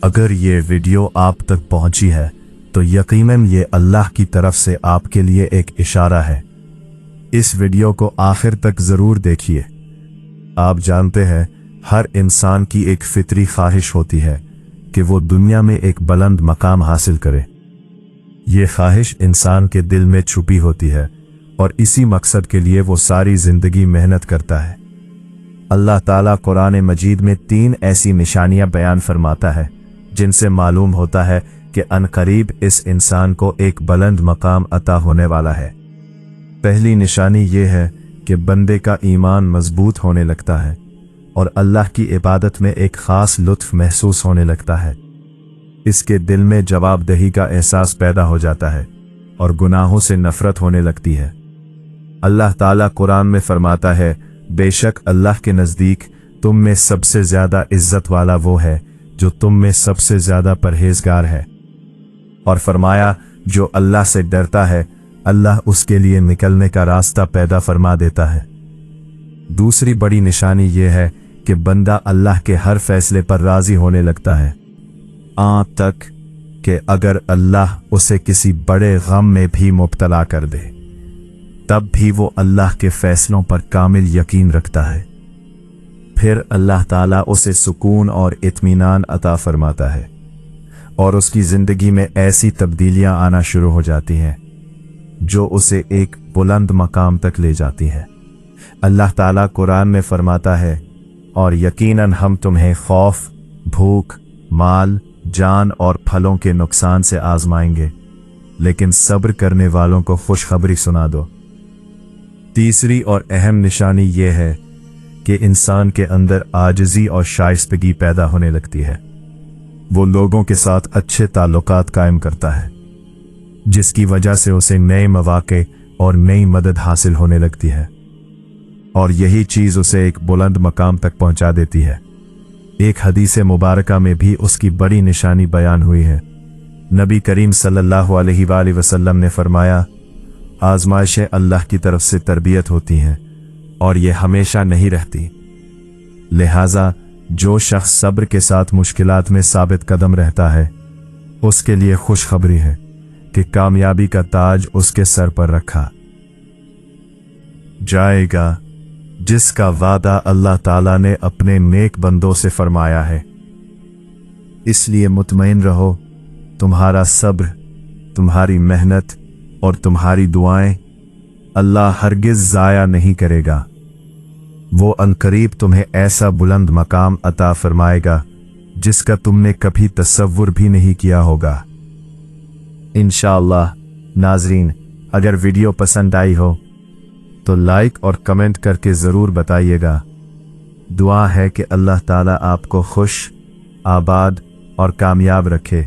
अगर ये वीडियो आप तक पहुंची है तो यकीनन ये अल्लाह की तरफ से आपके लिए एक इशारा है। इस वीडियो को आखिर तक जरूर देखिए। आप जानते हैं हर इंसान की एक फितरी ख्वाहिश होती है कि वो दुनिया में एक बुलंद मकाम हासिल करे। ये ख्वाहिश इंसान के दिल में छुपी होती है और इसी मकसद के लिए वो सारी जिंदगी मेहनत करता है। अल्लाह ताला कुरान मजीद में 3 ऐसी निशानियां बयान फरमाता है जिनसे मालूम होता है कि अनकरीब इस इंसान को एक बुलंद मकाम अता होने वाला है। पहली निशानी ये है कि बंदे का ईमान मजबूत होने लगता है और अल्लाह की इबादत में एक खास लुत्फ महसूस होने लगता है। इसके दिल में जवाबदेही का एहसास पैदा हो जाता है और गुनाहों से नफरत होने लगती है। अल्लाह ताला कुरान में फरमाता है, बेशक अल्लाह के नज़दीक तुम में सबसे ज्यादा इज्जत वाला वो है जो तुम में सबसे ज्यादा परहेजगार है। और फरमाया, जो अल्लाह से डरता है अल्लाह उसके लिए निकलने का रास्ता पैदा फरमा देता है। दूसरी बड़ी निशानी यह है कि बंदा अल्लाह के हर फैसले पर राजी होने लगता है, तक कि अगर अल्लाह उसे किसी बड़े गम में भी मुब्तला कर दे तब भी वो अल्लाह के फैसलों पर कामिल यकीन रखता है। फिर अल्लाह ताला उसे सुकून और इत्मीनान अता फरमाता है और उसकी जिंदगी में ऐसी तब्दीलियां आना शुरू हो जाती हैं जो उसे एक बुलंद मकाम तक ले जाती हैं। अल्लाह ताला कुरान में फरमाता है, और यकीनन हम तुम्हें खौफ, भूख, माल, जान और फलों के नुकसान से आजमाएंगे, लेकिन सब्र करने वालों को खुशखबरी सुना दो। तीसरी और अहम निशानी यह है कि इंसान के अंदर आजिज़ी और शाइस्तगी पैदा होने लगती है। वो लोगों के साथ अच्छे ताल्लुकात कायम करता है, जिसकी वजह से उसे नए मौके और नई मदद हासिल होने लगती है और यही चीज उसे एक बुलंद मकाम तक पहुंचा देती है। एक हदीस मुबारका में भी उसकी बड़ी निशानी बयान हुई है। नबी करीम सल्लल्लाहु अलैहि वसल्लम ने फरमाया, आजमाइशें अल्लाह की तरफ से तरबियत होती हैं और ये हमेशा नहीं रहती। लिहाजा जो शख्स सब्र के साथ मुश्किलात में साबित कदम रहता है उसके लिए खुशखबरी है कि कामयाबी का ताज उसके सर पर रखा जाएगा, जिसका वादा अल्लाह ताला ने अपने नेक बंदों से फरमाया है। इसलिए मुतमईन रहो, तुम्हारा सब्र, तुम्हारी मेहनत और तुम्हारी दुआएं अल्लाह हरगिज जाया नहीं करेगा। वो अनकरीब तुम्हें ऐसा बुलंद मकाम अता फरमाएगा जिसका तुमने कभी तसव्वुर भी नहीं किया होगा। इंशाअल्लाह नाजरीन, अगर वीडियो पसंद आई हो तो लाइक और कमेंट करके ज़रूर बताइएगा। दुआ है कि अल्लाह ताला आपको खुश, आबाद और कामयाब रखे।